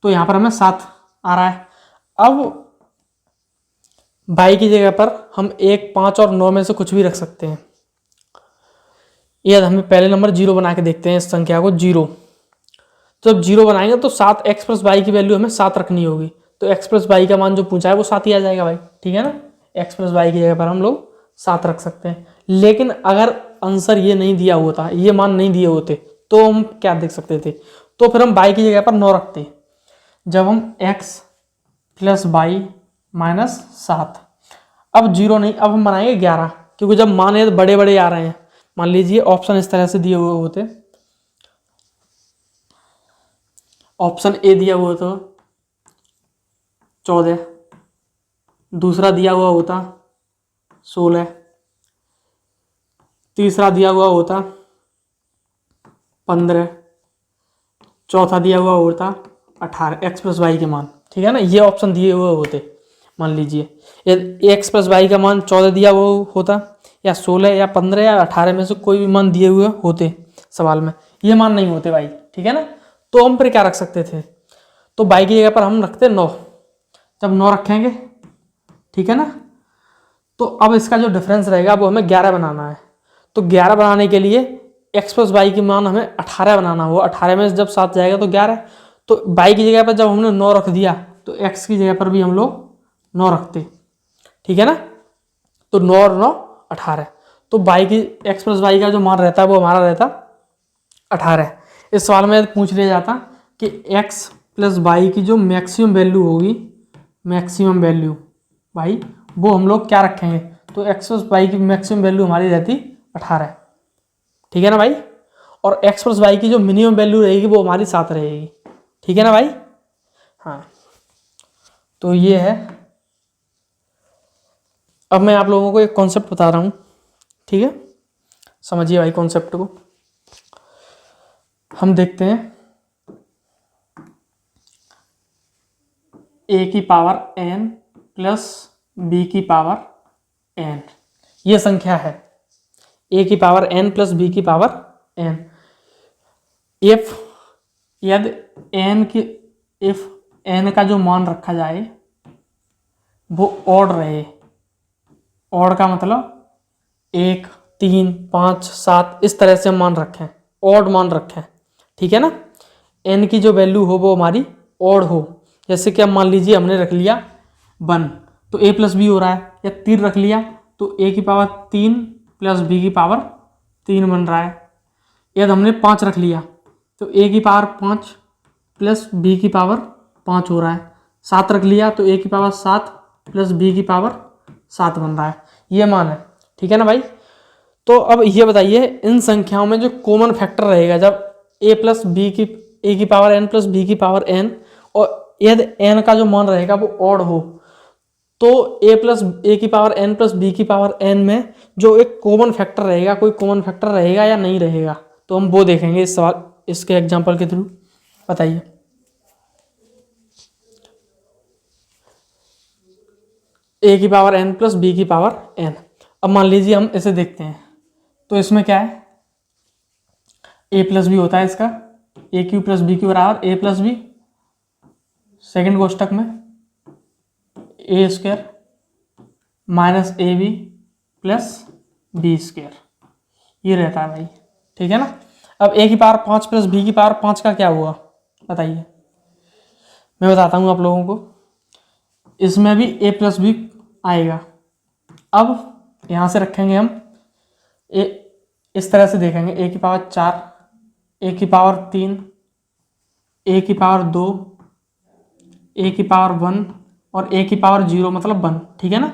तो यहाँ पर हमें 7 आ रहा है। अब y की जगह पर हम 1, 5 और 9 में से कुछ भी रख सकते हैं। यदि हमें पहले नंबर 0 बना के देखते हैं इस संख्या को 0, तो जब 0 बनाएंगे तो 7x + y की वैल्यू हमें 7 रखनी होगी, तो x + y का मान जो पूछा है वो 7 ही आ जाएगा भाई, ठीक है ना। x + y की जगह पर हम लोग 7 रख सकते हैं। लेकिन अगर आंसर ये नहीं दिया होता, ये मान नहीं दिए होते, तो हम क्या देख सकते थे, तो फिर हम y की जगह पर 9 रखते। जब हम x + y - 7, अब 0 नहीं, अब हम बनाएंगे 11, क्योंकि जब मान ये बड़े बड़े आ रहे हैं, मान लीजिए ऑप्शन इस तरह से दिए हुए होते, ऑप्शन ए दिया हुआ तो 14, दूसरा दिया हुआ होता 16, तीसरा दिया हुआ होता 15, चौथा दिया हुआ होता 18, x + y के मान, ठीक है ना, ये ऑप्शन दिए हुए होते। मान लीजिए यदि x + y का मान 14 दिया हुआ होता, या 16 या 15 या 18 में से कोई भी मान दिए हुए होते सवाल में, ये मान नहीं होते भाई, ठीक है ना, तो हम फिर क्या रख सकते थे, तो y की जगह पर हम रखते 9। जब 9 रखेंगे, ठीक है ना, तो अब इसका जो डिफरेंस रहेगा वो हमें 11 बनाना है। तो 11 बनाने के लिए x + y की मान हमें 18 बनाना होगा। 18 में जब 7 जाएगा तो 11, तो y की जगह पर जब हमने 9 रख दिया तो x की जगह पर भी हम लोग 9 रखते, ठीक है ना, तो 9 और 9 18, तो y की x + y का जो मान रहता है वो हमारा रहता 18। इस सवाल में पूछ लिया जाता कि x + y की जो मैक्सिमम वैल्यू होगी, मैक्सिमम वैल्यू भाई वो हम लोग क्या रखेंगे, तो x + y की मैक्सिमम वैल्यू हमारी रहती 18, ठीक है ना भाई, और x + y की जो मिनिमम वैल्यू रहेगी वो हमारी 7 रहेगी, ठीक है ना भाई। हाँ, तो ये है। अब मैं आप लोगों को एक कॉन्सेप्ट बता रहा हूँ, ठीक है, समझिए भाई कॉन्सेप्ट को। हम देखते हैं a की पावर n + b की पावर n, ये संख्या है a की पावर n + b की पावर n। इफ यदि n का जो मान रखा जाए वो ऑड रहे, ऑड का मतलब 1, 3, 5, 7 इस तरह से मान रखें, ऑड मान रखें, ठीक है ना, n की जो वैल्यू हो वो हमारी ऑड हो। जैसे कि अब मान लीजिए हमने रख लिया 1, तो a + b हो रहा है, या 3 रख लिया तो a की पावर 3 + b की पावर 3 बन रहा है। यदि हमने 5 रख लिया तो a की पावर 5 + b की पावर 5 हो रहा है। 7 रख लिया तो a की पावर 7 + b की पावर 7 बन रहा है, ये मान है, ठीक है ना भाई। तो अब ये बताइए इन संख्याओं में जो कॉमन फैक्टर रहेगा जब a की पावर n + b की पावर n, और यदि n का जो मान रहेगा वो ऑड हो, तो a की पावर n + b की पावर n में जो एक कॉमन फैक्टर रहेगा, कोई कॉमन फैक्टर रहेगा या नहीं रहेगा, तो हम वो देखेंगे इस सवाल, इसके एग्जांपल के थ्रू। बताइए। ए की पावर n प्लस बी की पावर n। अब मान लीजिए हम इसे देखते हैं, तो इसमें क्या है, ए प्लस बी होता है इसका, A Q plus B Q बराबर ए प्लस बी, सेकेंड कोष्टक में A square minus A B plus B square, ये रहता है भाई। ठीक है ना। अब ए की पावर 5 प्लस बी की पावर 5 का क्या हुआ बताइए, मैं बताता हूँ आप लोगों को। इसमें भी ए प्लस बी आएगा। अब यहाँ से रखेंगे हम ए, इस तरह से देखेंगे, ए की पावर 4, ए की पावर 3, ए की पावर 2, ए की पावर 1 और ए की पावर 0 मतलब 1। ठीक है ना।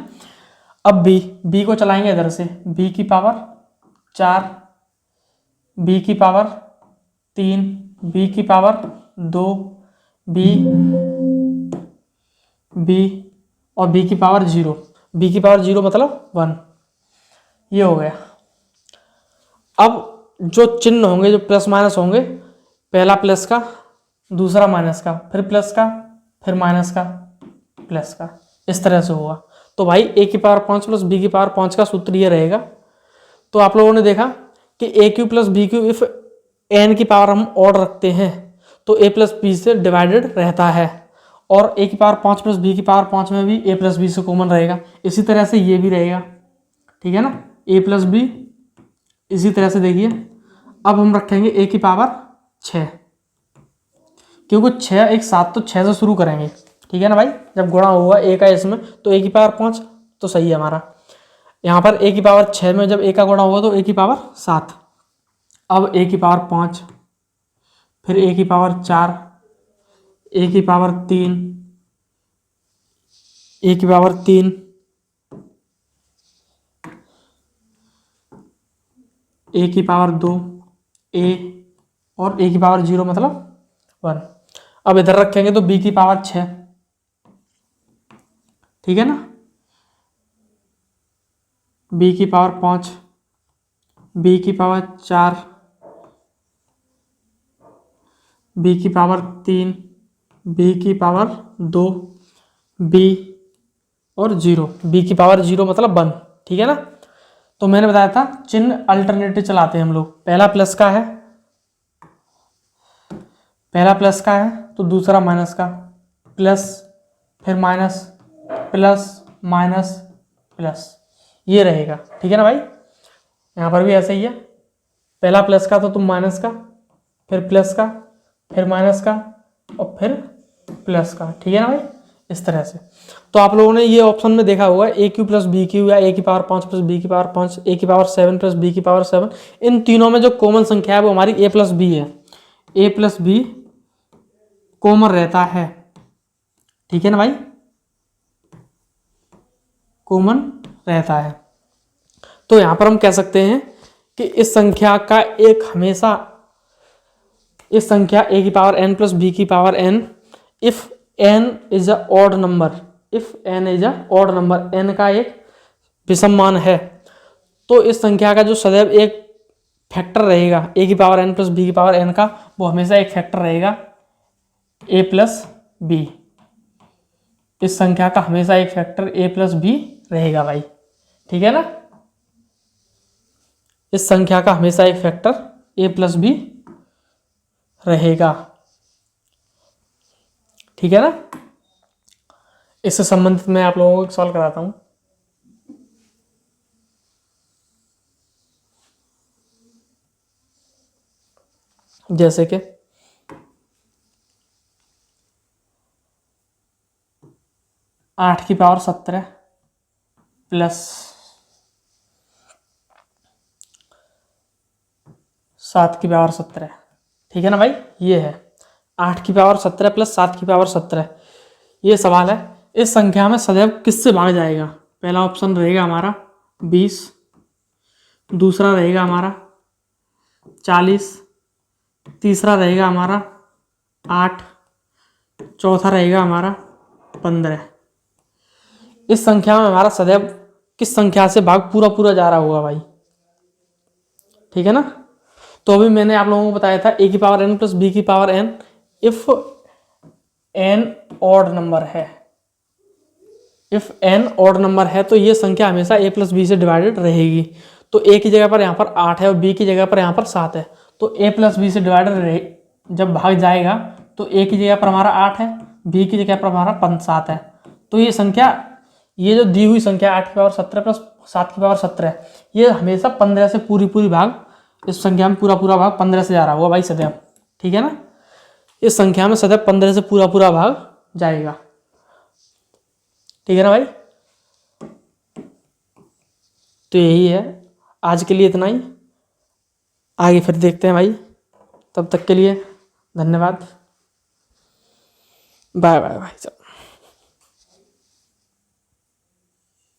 अब बी को चलाएंगे इधर से, बी की पावर 4, बी की पावर 3, बी की पावर 2, बी और बी की पावर 0, बी की पावर 0 मतलब 1। ये हो गया। अब जो चिन्ह होंगे, जो प्लस माइनस होंगे, पहला प्लस का, दूसरा माइनस का, फिर प्लस का, फिर माइनस का, प्लस का, इस तरह से होगा। तो भाई ए की पावर 5 प्लस बी की पावर 5 का सूत्र ये रहेगा। तो आप लोगों ने देखा कि A Q plus B Q if N की पावर हम ऑड रखते हैं तो ए प्लस बी से डिवाइडेड रहता है, और ए की पावर 5 प्लस बी की पावर 5 में भी ए प्लस बी से कॉमन रहेगा। इसी तरह से ये भी रहेगा। ठीक है ना, ए प्लस बी। इसी तरह से देखिए, अब हम रखेंगे ए की पावर 6, क्योंकि 6 एक साथ, तो 6 से शुरू करेंगे। ठीक है ना भाई, जब गुणा होगा ए का इसमें तो ए की पावर 5 तो सही है हमारा। यहाँ पर ए की पावर 6 में जब ए का गुणा होगा तो ए की पावर 7। अब ए की पावर 5, फिर ए की पावर 4, ए की पावर 3, ए की पावर 3, ए की पावर 2, ए और ए की पावर 0 मतलब 1। अब इधर रखेंगे तो बी की पावर 6। ठीक है ना, बी की पावर 5, बी की पावर 4, बी की पावर 3, बी की पावर 2, बी और 0, बी की पावर 0 मतलब 1। ठीक है ना। तो मैंने बताया था चिन्ह अल्टरनेटिव चलाते हैं हम लोग। पहला प्लस का है, पहला प्लस का है तो दूसरा माइनस का, प्लस फिर माइनस, प्लस माइनस प्लस, ये रहेगा। ठीक है ना भाई। यहाँ पर भी ऐसा ही है, पहला प्लस का तो तुम माइनस का, फिर प्लस का, फिर माइनस का और फिर प्लस का। ठीक है ना भाई, इस तरह से। तो आप लोगों ने ये ऑप्शन में देखा होगा ए क्यू प्लस बी क्यू या ए की पावर 5 प्लस बी की पावर 5, ए की पावर 7 प्लस बी की पावर 7, इन तीनों में जो कॉमन संख्या है वो हमारी ए प्लस बी है। ए प्लस बी कॉमन रहता है। ठीक है ना भाई, कॉमन रहता है। तो यहां पर हम कह सकते हैं कि इस संख्या का एक हमेशा, इस संख्या ए की पावर n प्लस बी की power n if n is a odd number, if n is a odd number, n का एक विषम मान है, तो इस संख्या का जो सदैव एक फैक्टर रहेगा ए की पावर n प्लस बी की पावर n का, वो हमेशा एक फैक्टर रहेगा a प्लस बी। इस संख्या का हमेशा एक फैक्टर a प्लस बी रहेगा भाई। ठीक है ना, इस संख्या का हमेशा एक फैक्टर a प्लस बी रहेगा। ठीक है ना। इससे संबंधित मैं आप लोगों को एक सवाल कराता हूं। जैसे कि 8 की पावर 17 प्लस 7 की पावर 17। ठीक है ना भाई, ये है 8 की पावर 17 प्लस 7 की पावर 17। ये सवाल है, इस संख्या में सदैव किससे भाग जाएगा। पहला ऑप्शन रहेगा हमारा 20, दूसरा रहेगा हमारा 40, तीसरा रहेगा हमारा 8, चौथा रहेगा हमारा 15। इस संख्या में हमारा सदैव किस संख्या से भाग पूरा पूरा जा रहा होगा भाई। ठीक है ना। तो अभी मैंने आप लोगों को बताया था ए की पावर n प्लस बी की power n if n odd number है, इफ़ एन ऑड नंबर है तो ये संख्या हमेशा a प्लस बी से डिवाइडेड रहेगी। तो a की जगह पर यहाँ पर 8 है और b की जगह पर यहाँ पर 7 है, तो a प्लस बी से डिवाइडेड रहे, जब भाग जाएगा तो a की जगह पर हमारा 8 है, b की जगह पर हमारा 7 है। तो ये संख्या, ये जो दी हुई संख्या 8 की पावर 17 प्लस 7 की पावर 17, ये हमेशा 15 से पूरी भाग, इस संख्या में पूरा भाग 15 से जा रहा होगा भाई सदैव, ठीक है ना। इस संख्या में सदैव 15 से पूरा भाग जाएगा, ठीक है ना भाई। तो यही है, आज के लिए इतना ही, आगे फिर देखते हैं भाई। तब तक के लिए धन्यवाद, बाय बाय भाई।